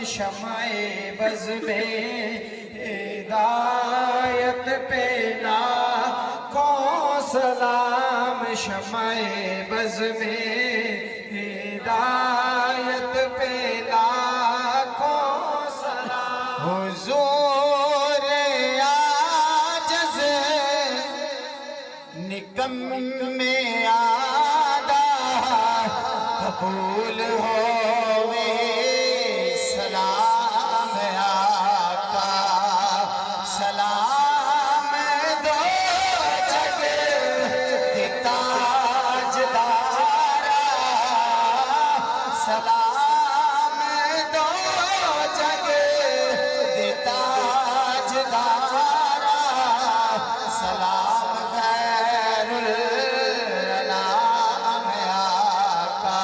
शमाए buzz में हिदायत पे लाखों सलाम। शमाए बज़ में हिदायत पे लाखों सलाम। हुज़ूर आजिज़ निकम में आदा कबूल होवे सलाम आका। सलाम दो जग के ताजदारा। सलाम दो जग के ताजदारा। सलाम खैरुल अनाम आका।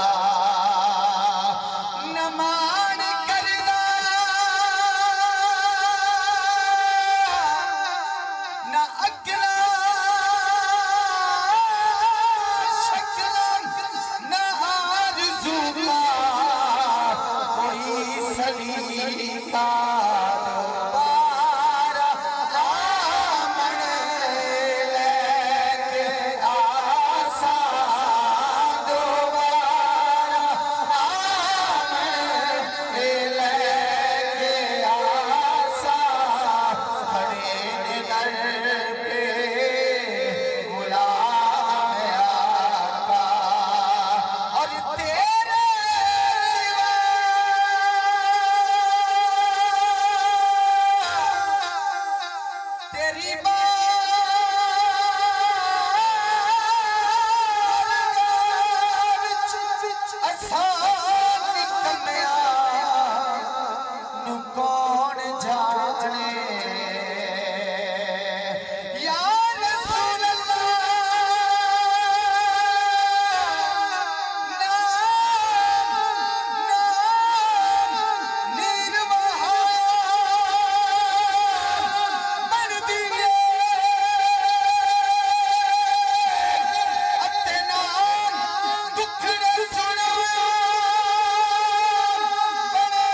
नमान करदा न अकला शक्ला न आरज़ू का कोई सलीका। दोबारा आमन लेके आसा। दोबारा आमन लेके आसा। खड़े दर पे गुलाम आका। और तेरे सिवा तेरी बारगाह विच असां निकम्मिया नू कौन जाने। या रसूल अल्लाह निर्वहा बन दिए अतना दुखड़े सुना बना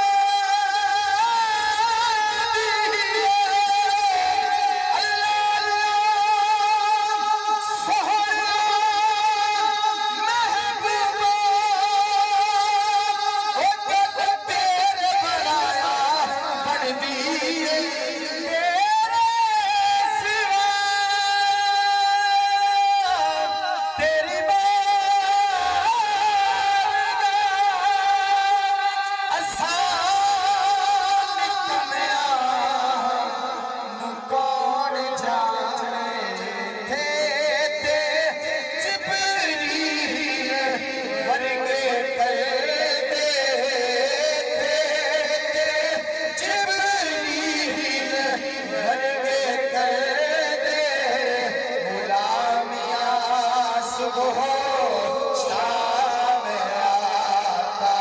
दिए। अल्लाह सोहरा महबूबा ओ कद तेरे बनाया बन दिए। तेरे सिवा तेरी बारगाह असां निकम्मिया नू कौन जाने। थे ते जिब्रील वर्गे करदे। थे ते जिब्रील वर्गे करदे। गुलामियां सुबह शाम आका।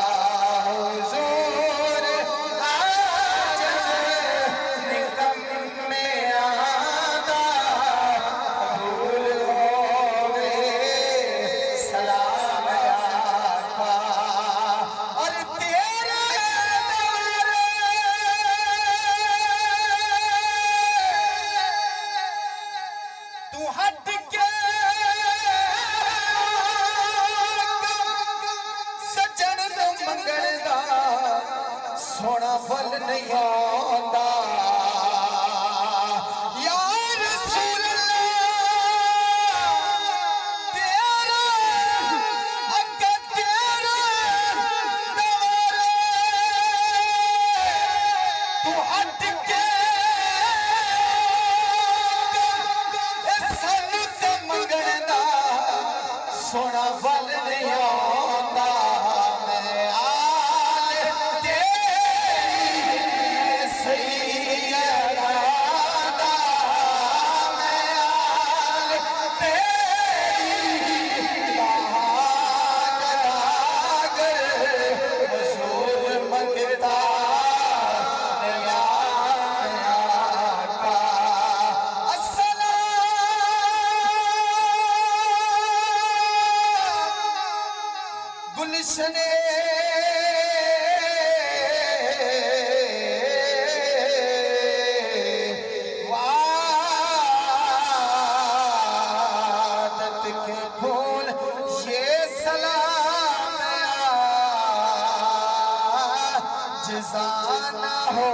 हुज़ूर आजिज़ निकम में आदा कबूल होवे सलाम आका। और तेरे दवारे तू हट के सजन तो मंगण दा सोना फल नहीं आंदा। या रसूल अल्लाह तेरा अग्गे तेरा दवारे तू हट के सानू ते मंगण दा सोना फल नहीं आंदा। मैं आल तेरी सही आजिज़ाना हो।